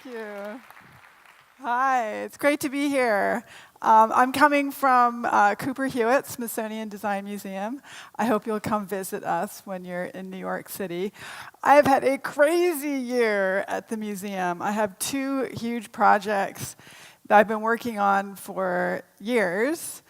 Thank you. Hi, it's great to be here. I'm coming from Cooper-Hewitt, Smithsonian Design Museum. I hope you'll come visit us when you're in New York City. I've had a crazy year at the museum. I have 2 huge projects that I've been working on for years,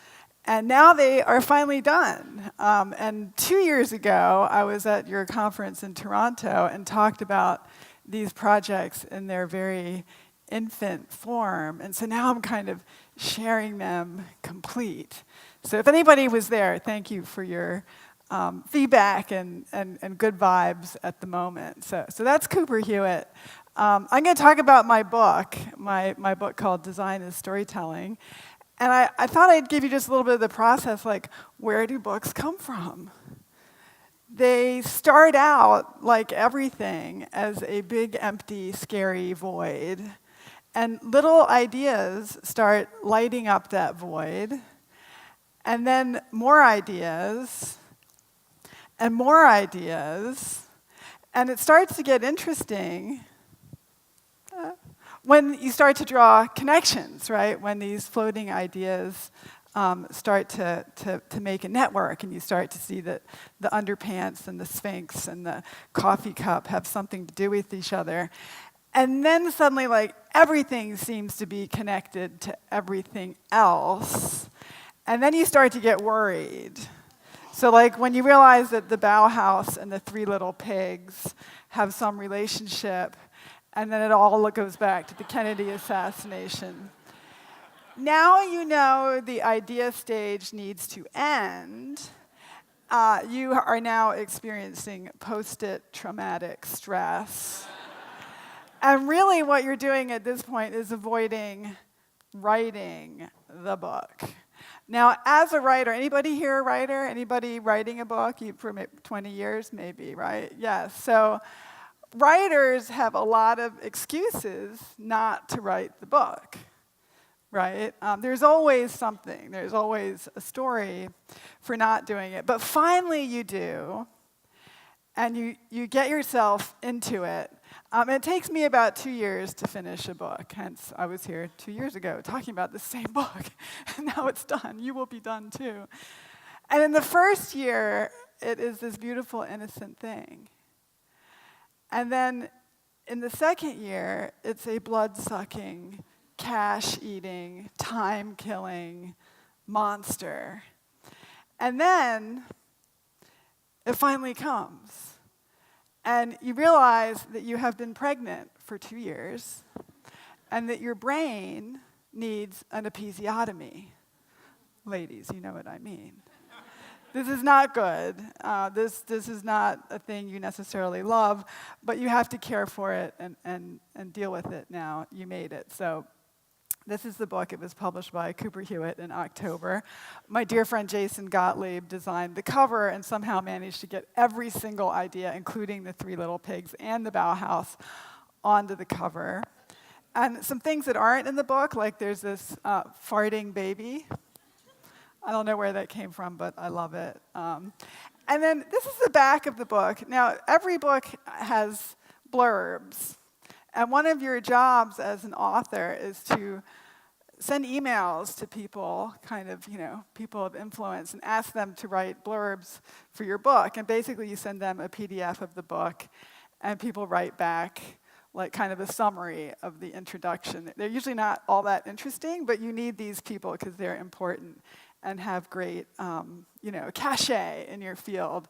and now they are finally done. And 2 years ago, I was at your conference in Toronto and talked about these projects in their very infant form. And so now I'm kind of sharing them complete. So if anybody was there, thank you for your feedback and good vibes at the moment. So that's Cooper-Hewitt. I'm going to talk about my book, my book called Design is Storytelling. And I thought I'd give you just a little bit of the process, like, where do books come from? They start out, like everything, as a big, empty, scary void. And little ideas start lighting up that void. And then more ideas, and more ideas. And it starts to get interesting when you start to draw connections, right? When these floating ideas start to make a network, and you start to see that the underpants and the Sphinx and the coffee cup have something to do with each other. And then suddenly, like, everything seems to be connected to everything else. And then you start to get worried. So, like, when you realize that the Bauhaus and the 3 Little Pigs have some relationship, and then it all goes back to the Kennedy assassination. Now you know the idea stage needs to end. You are now experiencing post-it traumatic stress. And really what you're doing at this point is avoiding writing the book. Now, as a writer, anybody here a writer? Anybody writing a book? For 20 years, maybe, right? Yes. So writers have a lot of excuses not to write the book. Right? There's always something. There's always a story for not doing it. But finally you do, and you get yourself into it. It takes me about 2 years to finish a book. Hence, I was here 2 years ago talking about the same book. And now it's done. You will be done too. And in the first year, it is this beautiful, innocent thing. And then in the second year, it's a blood-sucking, cash-eating, time-killing monster. And then it finally comes. And you realize that you have been pregnant for 2 years and that your brain needs an episiotomy. Ladies, you know what I mean. This is not good. This is not a thing you necessarily love, but you have to care for it and deal with it now. You made it. So this is the book. It was published by Cooper-Hewitt in October. My dear friend Jason Gottlieb designed the cover and somehow managed to get every single idea, including the 3 Little Pigs and the Bauhaus, onto the cover. And some things that aren't in the book, like there's this farting baby. I don't know where that came from, but I love it. And then this is the back of the book. Now, every book has blurbs. And one of your jobs as an author is to send emails to people, kind of, people of influence, and ask them to write blurbs for your book. And basically, you send them a PDF of the book, and people write back, like, kind of a summary of the introduction. They're usually not all that interesting, but you need these people because they're important and have great, cachet in your field.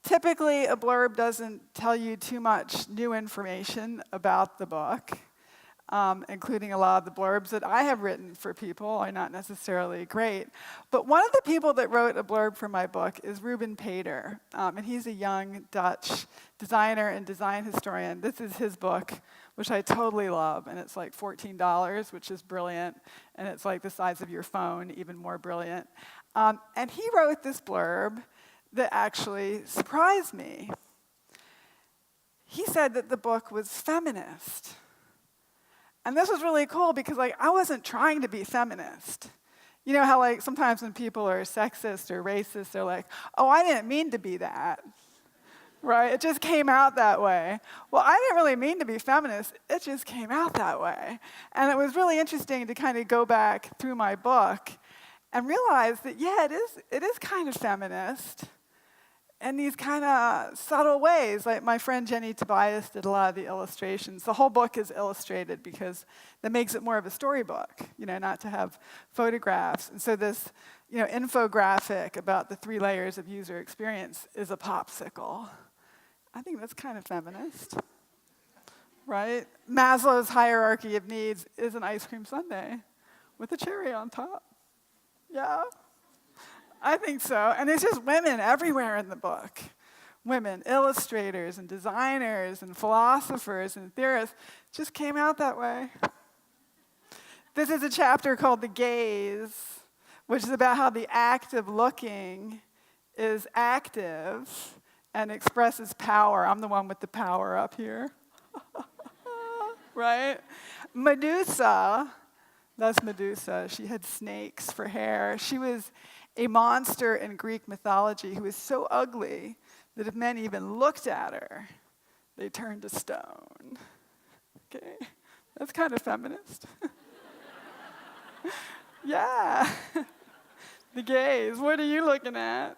Typically, a blurb doesn't tell you too much new information about the book, including a lot of the blurbs that I have written for people are not necessarily great. But one of the people that wrote a blurb for my book is Ruben Pater, and he's a young Dutch designer and design historian. This is his book, which I totally love, and it's like $14, which is brilliant, and it's like the size of your phone, even more brilliant. And he wrote this blurb that actually surprised me. He said that the book was feminist. And this was really cool because, like, I wasn't trying to be feminist. You know how, like, sometimes when people are sexist or racist, they're like, oh, I didn't mean to be that. right? It just came out that way. Well, I didn't really mean to be feminist. It just came out that way. And it was really interesting to kind of go back through my book and realize that, yeah, it is kind of feminist in these kind of subtle ways. Like my friend Jenny Tobias did a lot of the illustrations. The whole book is illustrated because that makes it more of a storybook, not to have photographs. And so this, infographic about the 3 layers of user experience is a popsicle. I think that's kind of feminist, right? Maslow's hierarchy of needs is an ice cream sundae with a cherry on top. Yeah, I think so. And there's just women everywhere in the book. Women, illustrators and designers and philosophers and theorists, just came out that way. This is a chapter called The Gaze, which is about how the act of looking is active and expresses power. I'm the one with the power up here. Right? Medusa, that's Medusa. She had snakes for hair. She was a monster in Greek mythology who was so ugly that if men even looked at her, they turned to stone. Okay? That's kind of feminist. Yeah. The gaze. What are you looking at?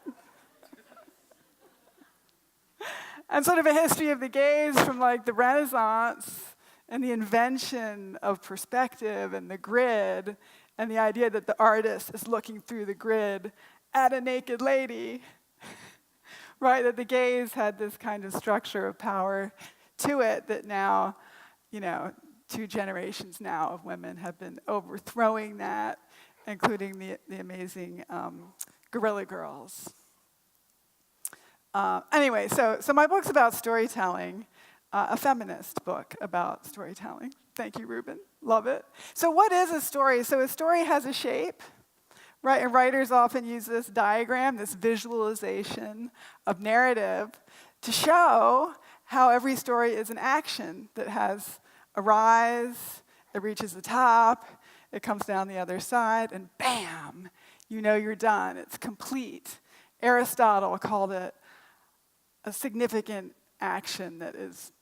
And sort of a history of the gaze from like the Renaissance and the invention of perspective and the grid and the idea that the artist is looking through the grid at a naked lady, right? That the gaze had this kind of structure of power to it that now, 2 generations now of women have been overthrowing that, including the amazing Guerrilla Girls. Anyway, so my book's about storytelling, a feminist book about storytelling. Thank you, Ruben. Love it. So what is a story? So a story has a shape, right? And writers often use this diagram, this visualization of narrative to show how every story is an action that has a rise, it reaches the top, it comes down the other side, and bam, you're done. It's complete. Aristotle called it a significant action that is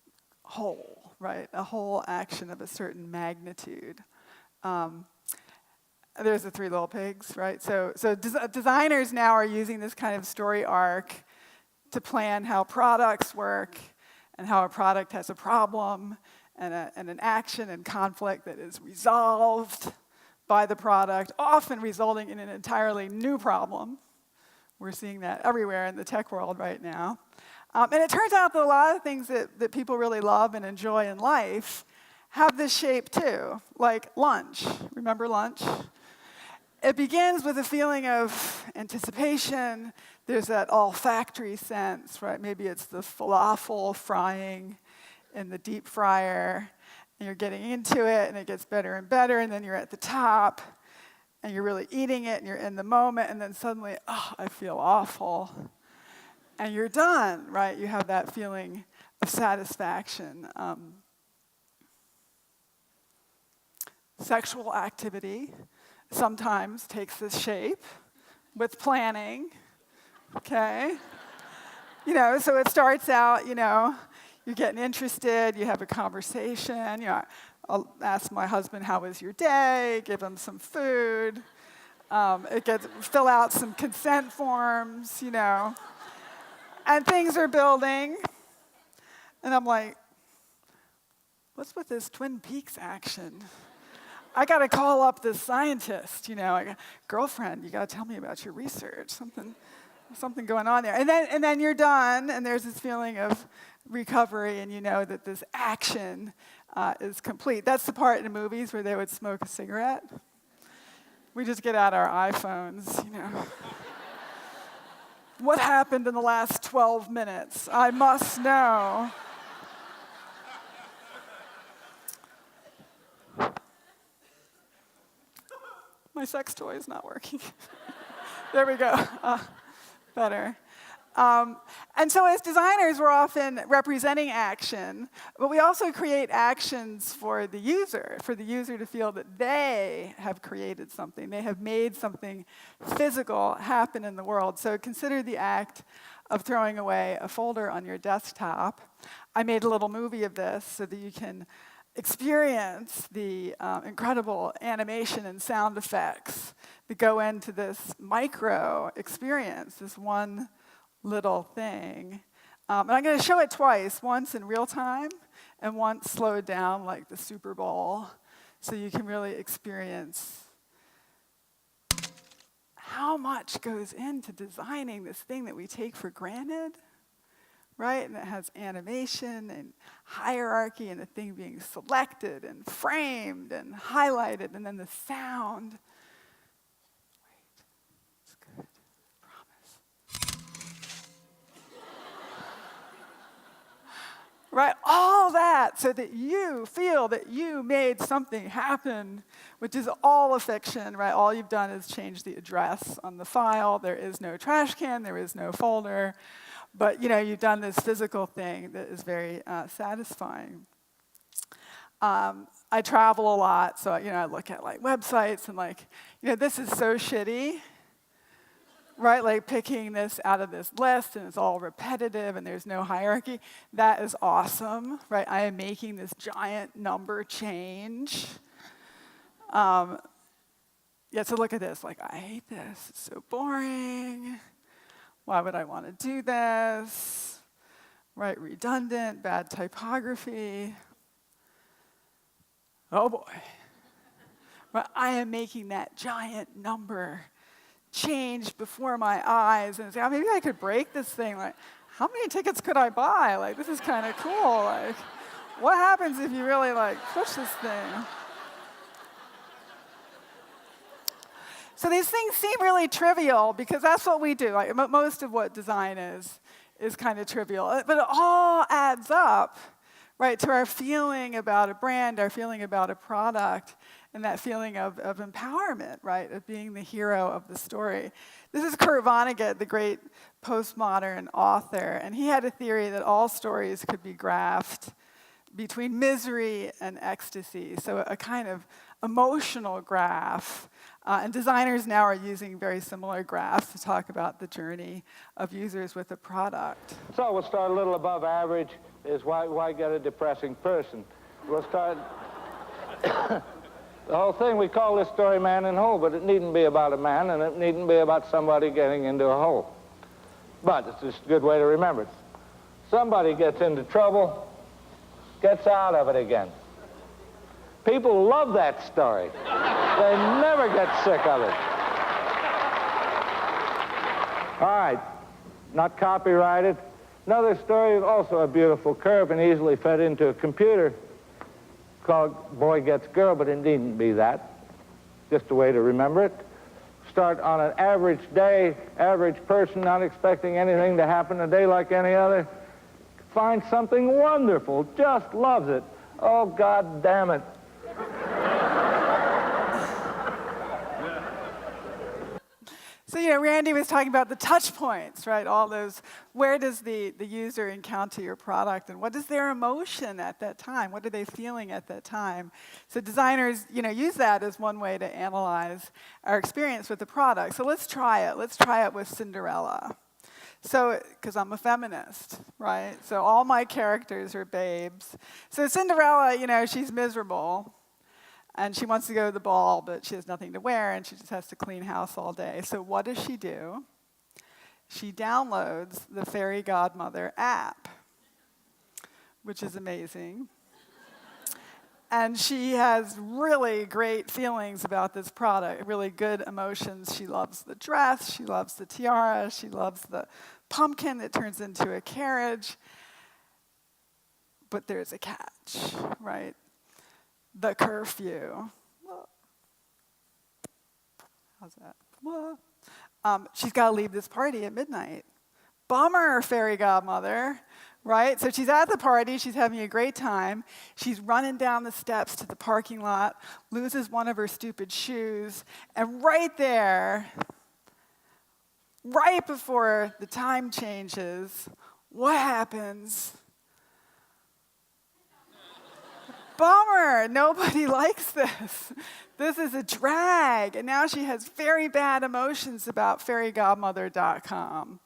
whole, right? A whole action of a certain magnitude. There's the 3 little pigs, right? So designers now are using this kind of story arc to plan how products work and how a product has a problem and an action and conflict that is resolved by the product, often resulting in an entirely new problem. We're seeing that everywhere in the tech world right now. And it turns out that a lot of things that people really love and enjoy in life have this shape too, like lunch. Remember lunch? It begins with a feeling of anticipation. There's that olfactory sense, right? Maybe it's the falafel frying in the deep fryer, and you're getting into it, and it gets better and better, and then you're at the top, and you're really eating it, and you're in the moment, and then suddenly, I feel awful. And you're done, right? You have that feeling of satisfaction. Sexual activity sometimes takes this shape with planning, okay? So it starts out, you're getting interested, you have a conversation, I'll ask my husband, how was your day? Give him some food. Fill out some consent forms, And things are building. And I'm like, what's with this Twin Peaks action? I got to call up this scientist, girlfriend, you got to tell me about your research, something going on there. And then you're done, and there's this feeling of recovery, and you know that this action is complete. That's the part in movies where they would smoke a cigarette. We just get out our iPhones, What happened in the last 12 minutes? I must know. My sex toy is not working. There we go. Better. And so as designers, we're often representing action, but we also create actions for the user to feel that they have created something. They have made something physical happen in the world. So consider the act of throwing away a folder on your desktop. I made a little movie of this so that you can experience the incredible animation and sound effects that go into this micro experience, this one little thing. And I'm going to show it twice, once in real time and once slowed down like the Super Bowl, so you can really experience how much goes into designing this thing that we take for granted, right? And it has animation and hierarchy and the thing being selected and framed and highlighted, and then the sound. Wait, it's good, promise. Right, all that so that you feel that you made something happen, which is all a fiction, right? All you've done is change the address on the file. There is no trash can, there is no folder, but you've done this physical thing that is very satisfying. I travel a lot, so I look at like websites and like, this is so shitty. Right, like picking this out of this list and it's all repetitive and there's no hierarchy. That is awesome, right? I am making this giant number change. So look at this, like I hate this, it's so boring. Why would I want to do this? Right, redundant, bad typography. Oh boy. Right, I am making that giant number change before my eyes and say, maybe I could break this thing. Like, how many tickets could I buy? Like, this is kind of cool. Like, what happens if you really like push this thing? So these things seem really trivial because that's what we do. Like most of what design is kind of trivial, but it all adds up, right, to our feeling about a brand, our feeling about a product. And that feeling of empowerment, right, of being the hero of the story. This is Kurt Vonnegut, the great postmodern author, and he had a theory that all stories could be graphed between misery and ecstasy, so a kind of emotional graph. And designers now are using very similar graphs to talk about the journey of users with a product. So we'll start a little above average, is why get a depressing person? We'll start... The whole thing, we call this story Man in Hole, but it needn't be about a man, and it needn't be about somebody getting into a hole. But it's just a good way to remember it. Somebody gets into trouble, gets out of it again. People love that story. They never get sick of it. All right, not copyrighted. Another story, also a beautiful curve and easily fed into a computer, called Boy Gets Girl, but it needn't be that. Just a way to remember it. Start on an average day, average person, not expecting anything to happen a day like any other. Find something wonderful, just loves it. Oh, God damn it. So, Randy was talking about the touch points, right? All those, where does the user encounter your product and what is their emotion at that time? What are they feeling at that time? So designers, use that as one way to analyze our experience with the product. So let's try it. Let's try it with Cinderella. So, because I'm a feminist, right? So all my characters are babes. So Cinderella, she's miserable. And she wants to go to the ball, but she has nothing to wear, and she just has to clean house all day. So what does she do? She downloads the Fairy Godmother app, which is amazing. And she has really great feelings about this product, really good emotions. She loves the dress, she loves the tiara, she loves the pumpkin that turns into a carriage. But there's a catch, right? The curfew. How's that? She's got to leave this party at midnight. Bummer, Fairy Godmother, right? So she's at the party, she's having a great time. She's running down the steps to the parking lot, loses one of her stupid shoes, and right there, right before the time changes, what happens? Bummer, nobody likes this. This is a drag. And now she has very bad emotions about fairygodmother.com,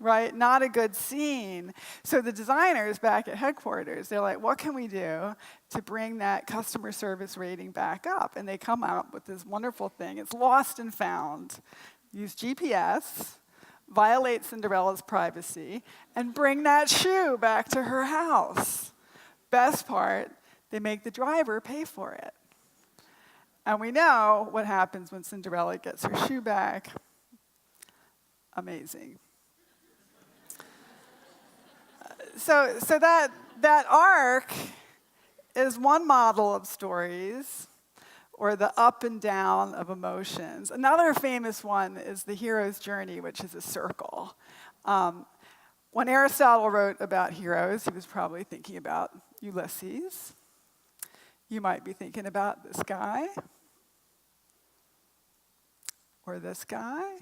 right? Not a good scene. So the designers back at headquarters, they're like, what can we do to bring that customer service rating back up? And they come up with this wonderful thing. It's lost and found. Use GPS, violate Cinderella's privacy, and bring that shoe back to her house. Best part, they make the driver pay for it. And we know what happens when Cinderella gets her shoe back. Amazing. So that arc is one model of stories, or the up and down of emotions. Another famous one is the hero's journey, which is a circle. When Aristotle wrote about heroes, he was probably thinking about Ulysses. You might be thinking about this guy, or this guy.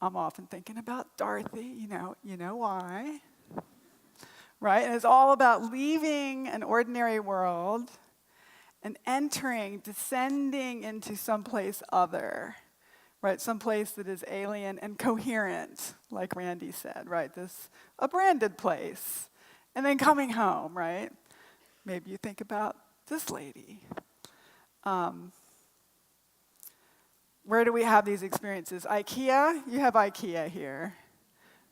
I'm often thinking about Dorothy, you know why, right? And it's all about leaving an ordinary world and entering, descending into someplace other, right? Someplace that is alien and coherent, like Randy said, right? A branded place. And then coming home, right? Maybe you think about this lady. Where do we have these experiences? IKEA, you have IKEA here,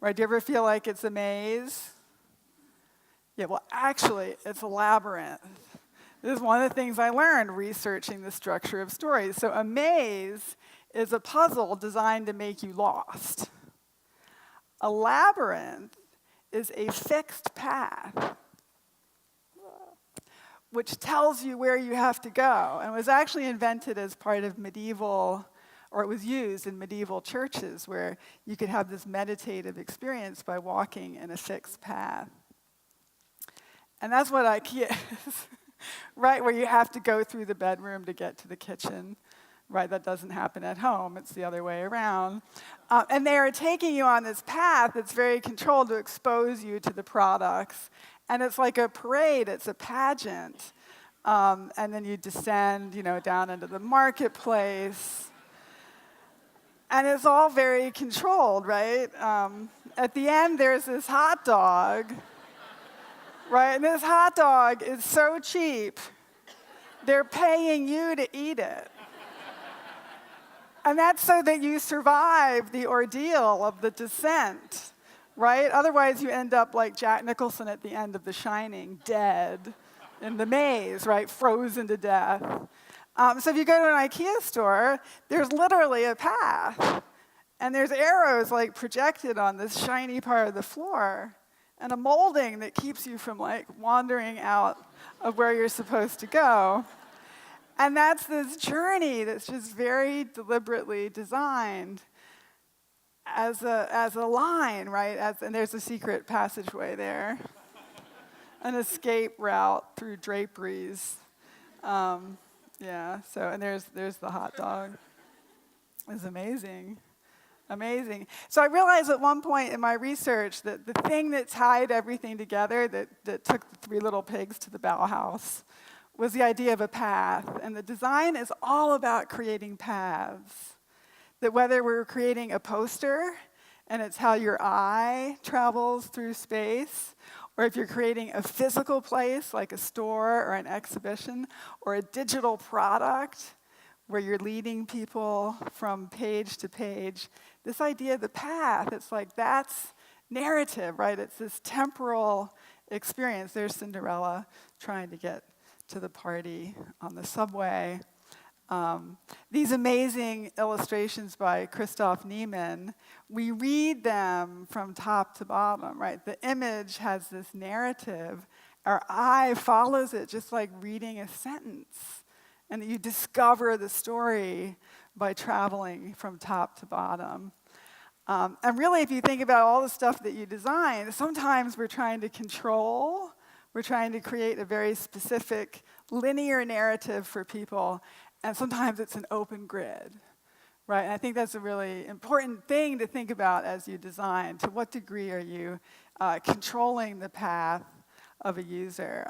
right? Do you ever feel like it's a maze? Yeah, well, actually, it's a labyrinth. This is one of the things I learned researching the structure of stories. So a maze is a puzzle designed to make you lost. A labyrinth is a fixed path, which tells you where you have to go, and was actually invented as part of medieval, or it was used in medieval churches, where you could have this meditative experience by walking in a fixed path. And that's what IKEA is, right? Where you have to go through the bedroom to get to the kitchen, right? That doesn't happen at home. It's the other way around. And they are taking you on this path that's very controlled to expose you to the products. And it's like a parade. It's a pageant. And then you descend, down into the marketplace. And it's all very controlled, right? At the end, there's this hot dog, right? And this hot dog is so cheap, they're paying you to eat it. And that's so that you survive the ordeal of the descent, right? Otherwise, you end up like Jack Nicholson at the end of The Shining, dead in the maze, right? Frozen to death. So if you go to an IKEA store, there's literally a path. And there's arrows like projected on this shiny part of the floor, and a molding that keeps you from like wandering out of where you're supposed to go. And that's this journey that's just very deliberately designed as a line, right? And there's a secret passageway there, an escape route through draperies. Yeah. So and there's the hot dog. It's amazing. Amazing. So I realized at one point in my research that the thing that tied everything together, that took the three little pigs to the Bauhaus, was the idea of a path. And the design is all about creating paths. That whether we're creating a poster, and it's how your eye travels through space, or if you're creating a physical place like a store or an exhibition, or a digital product where you're leading people from page to page, this idea of the path, it's like that's narrative, right? It's this temporal experience. There's Cinderella trying to get to the party on the subway. These amazing illustrations by Christoph Niemann, we read them from top to bottom, right? The image has this narrative. Our eye follows it just like reading a sentence. And you discover the story by traveling from top to bottom. And really, if you think about all the stuff that you design, sometimes we're trying to control, we're trying to create a very specific linear narrative for people, and sometimes it's an open grid, right? And I think that's a really important thing to think about as you design. To what degree are you controlling the path of a user?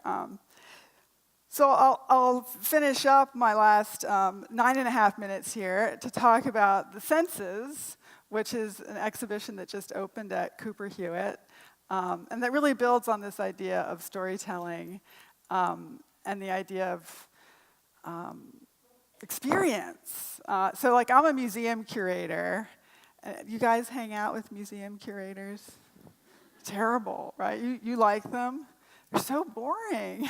So I'll finish up my last 9.5 minutes here to talk about the senses, which is an exhibition that just opened at Cooper-Hewitt. And that really builds on this idea of storytelling and the idea of experience. So like I'm a museum curator. You guys hang out with museum curators? Terrible, right? You like them? They're so boring.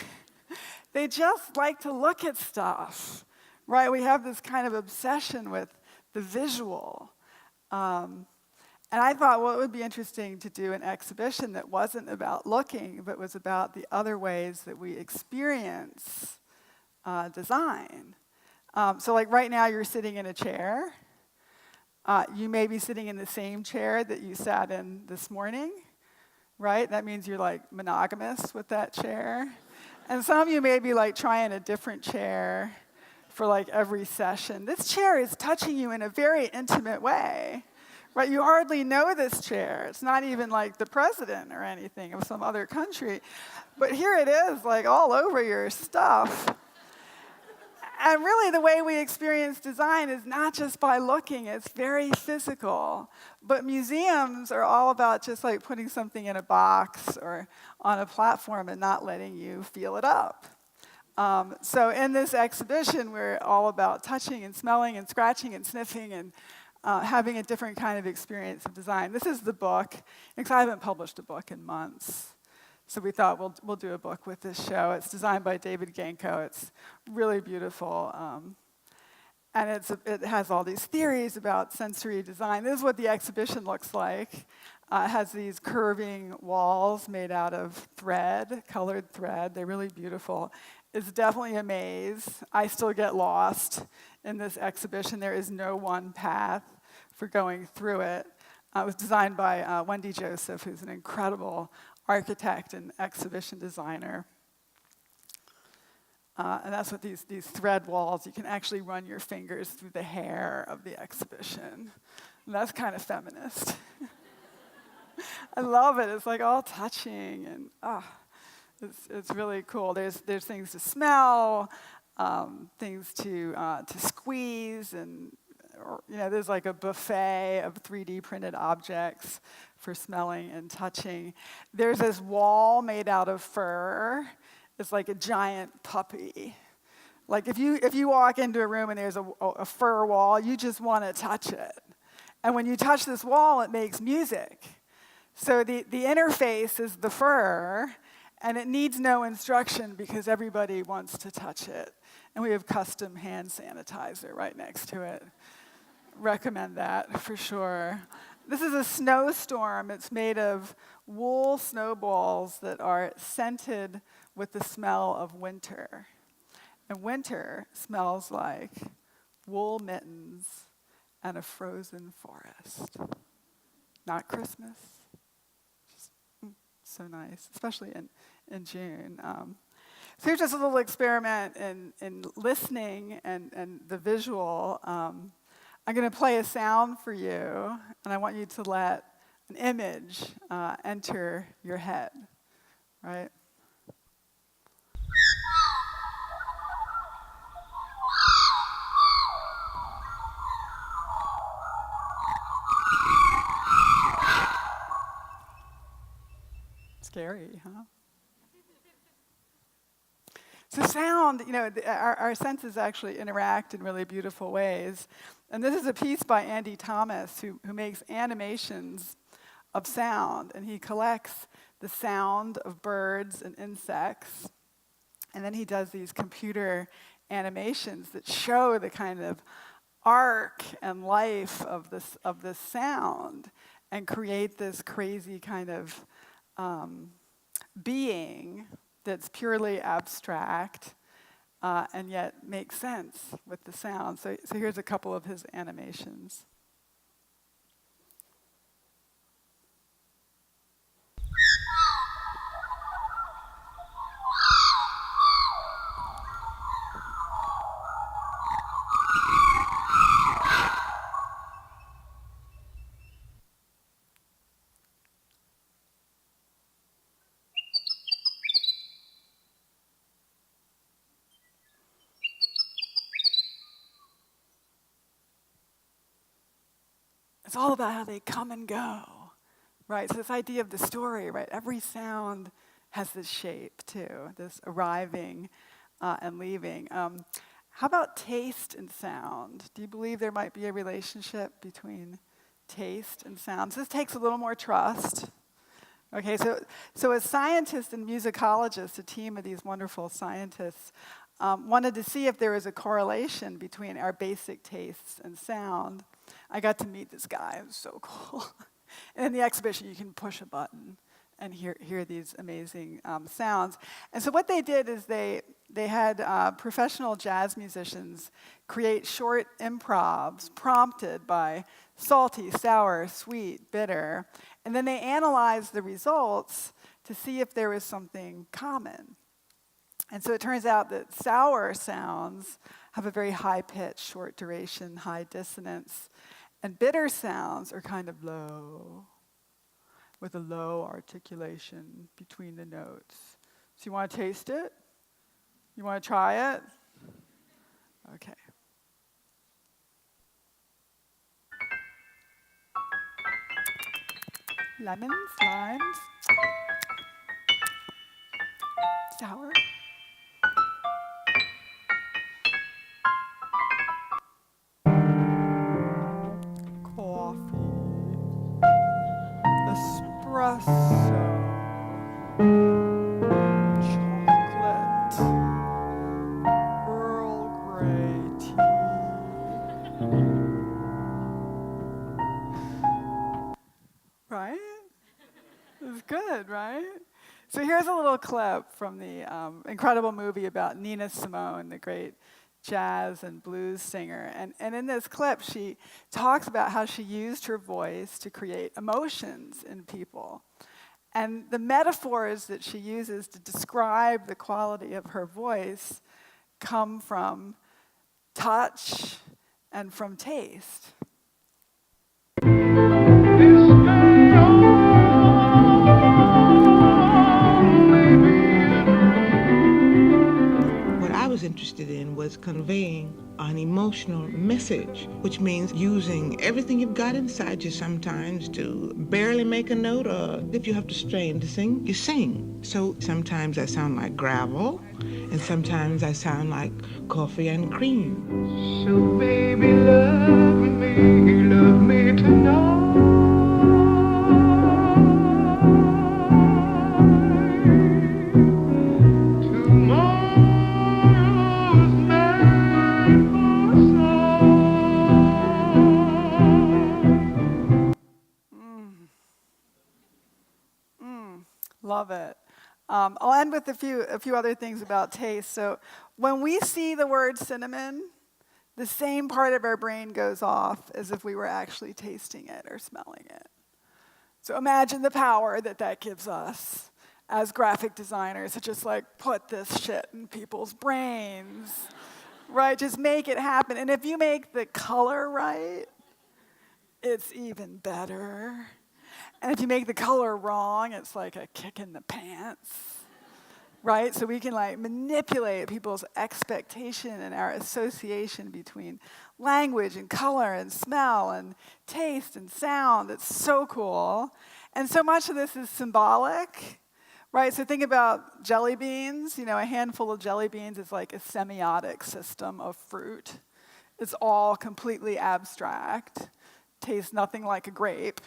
They just like to look at stuff, right? We have this kind of obsession with the visual. And I thought, well, it would be interesting to do an exhibition that wasn't about looking, but was about the other ways that we experience design. So like right now, you're sitting in a chair. You may be sitting in the same chair that you sat in this morning, right? That means you're like monogamous with that chair. And some of you may be like trying a different chair for like every session. This chair is touching you in a very intimate way, right? You hardly know this chair. It's not even like the president or anything of some other country. But here it is, like all over your stuff. And really, the way we experience design is not just by looking, it's very physical. But museums are all about just like putting something in a box or on a platform and not letting you feel it up. So in this exhibition, we're all about touching and smelling and scratching and sniffing and having a different kind of experience of design. This is the book, because I haven't published a book in months. So we thought we'll do a book with this show. It's designed by David Genko. It's really beautiful. And it has all these theories about sensory design. This is what the exhibition looks like. It has these curving walls made out of thread, colored thread. They're really beautiful. It's definitely a maze. I still get lost in this exhibition. There is no one path for going through it. It was designed by Wendy Joseph, who's an incredible architect and exhibition designer. And that's what these thread walls, you can actually run your fingers through the hair of the exhibition. And that's kind of feminist. I love it. It's like all touching and it's really cool. There's things to smell, things to squeeze, and there's like a buffet of 3D printed objects for smelling and touching. There's this wall made out of fur. It's like a giant puppy. Like if you walk into a room and there's a fur wall, you just want to touch it. And when you touch this wall, it makes music. So the interface is the fur, and it needs no instruction because everybody wants to touch it. And we have custom hand sanitizer right next to it. Recommend that for sure. This is a snowstorm. It's made of wool snowballs that are scented with the smell of winter. And winter smells like wool mittens and a frozen forest. Not Christmas. Just so nice, especially in June. So here's just a little experiment in listening and the visual. I'm going to play a sound for you, and I want you to let an image enter your head, right? Scary, huh? So sound, our senses actually interact in really beautiful ways. And this is a piece by Andy Thomas, who makes animations of sound. And he collects the sound of birds and insects. And then he does these computer animations that show the kind of arc and life of this sound and create this crazy kind of being that's purely abstract and yet makes sense with the sound. So here's a couple of his animations. It's all about how they come and go, right? So this idea of the story, right? Every sound has this shape too, this arriving and leaving. How about taste and sound? Do you believe there might be a relationship between taste and sound? So this takes a little more trust. Okay, so as scientists and musicologists, a team of these wonderful scientists, wanted to see if there was a correlation between our basic tastes and sound. I got to meet this guy. It was so cool. And in the exhibition, you can push a button and hear these amazing sounds. And so what they did is they had professional jazz musicians create short improvs prompted by salty, sour, sweet, bitter. And then they analyzed the results to see if there was something common. And so it turns out that sour sounds have a very high pitch, short duration, high dissonance. And bitter sounds are kind of low, with a low articulation between the notes. So you want to taste it? You want to try it? Okay. Lemons, limes, sour. Coffee, espresso, chocolate, Earl Grey tea. Right? It's good, right? So here's a little clip from the incredible movie about Nina Simone, the great jazz and blues singer. And in this clip, she talks about how she used her voice to create emotions in people. And the metaphors that she uses to describe the quality of her voice come from touch and from taste. What I was interested in was conveying an emotional message, which means using everything you've got inside you sometimes to barely make a note, or if you have to strain to sing, you sing. So sometimes I sound like gravel, and sometimes I sound like coffee and cream. So baby, love me tonight. Love it. I'll end with a few other things about taste. So when we see the word cinnamon, the same part of our brain goes off as if we were actually tasting it or smelling it. So imagine the power that gives us as graphic designers to just like put this shit in people's brains, right? Just make it happen. And if you make the color right, it's even better. And if you make the color wrong, it's like a kick in the pants, right? So we can like manipulate people's expectation and our association between language and color and smell and taste and sound. It's so cool. And so much of this is symbolic, right? So think about jelly beans. You know, a handful of jelly beans is like a semiotic system of fruit. It's all completely abstract, tastes nothing like a grape.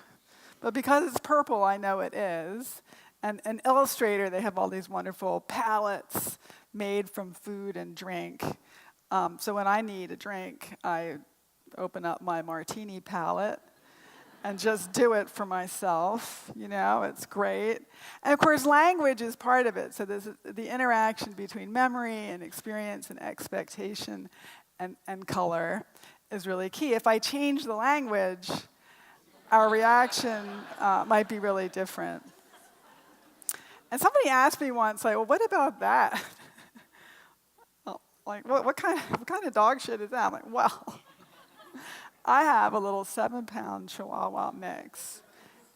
But because it's purple, I know it is. And an Illustrator, they have all these wonderful palettes made from food and drink. So when I need a drink, I open up my martini palette and just do it for myself. You know, it's great. And of course, language is part of it. So there's the interaction between memory and experience and expectation and color is really key. If I change the language, our reaction might be really different. And somebody asked me once, like, well, what about that? Like, what kind of dog shit is that? I'm like, well, I have a little 7-pound Chihuahua mix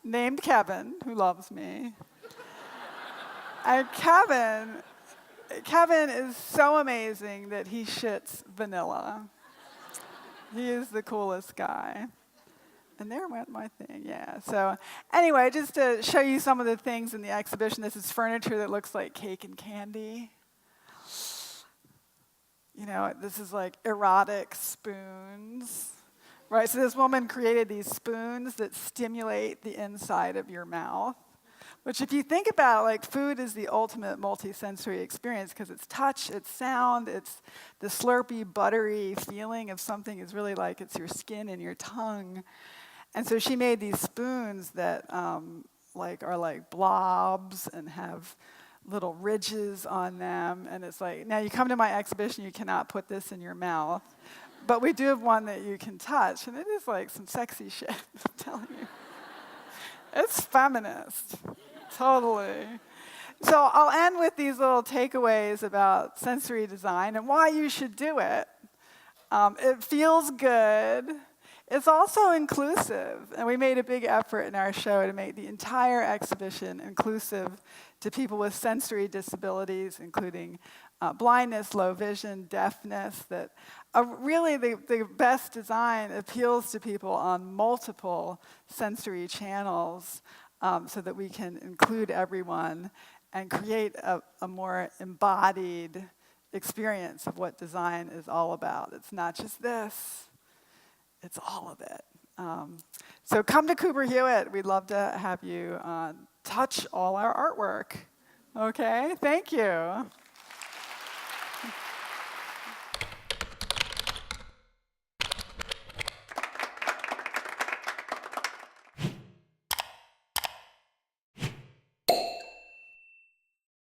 named Kevin, who loves me. And Kevin is so amazing that he shits vanilla. He is the coolest guy. And there went my thing, yeah. So anyway, just to show you some of the things in the exhibition, this is furniture that looks like cake and candy. You know, this is like erotic spoons, right? So this woman created these spoons that stimulate the inside of your mouth, which if you think about, like, food is the ultimate multisensory experience because it's touch, it's sound, it's the slurpy, buttery feeling of something is really like it's your skin and your tongue. And so she made these spoons that are like blobs and have little ridges on them. And it's like, now you come to my exhibition, you cannot put this in your mouth. But we do have one that you can touch. And it is like some sexy shit, I'm telling you. It's feminist, totally. So I'll end with these little takeaways about sensory design and why you should do it. It feels good. It's also inclusive, and we made a big effort in our show to make the entire exhibition inclusive to people with sensory disabilities, including blindness, low vision, deafness, that really the best design appeals to people on multiple sensory channels so that we can include everyone and create a more embodied experience of what design is all about. It's not just this. It's all of it. So come to Cooper-Hewitt. We'd love to have you touch all our artwork. Okay, thank you.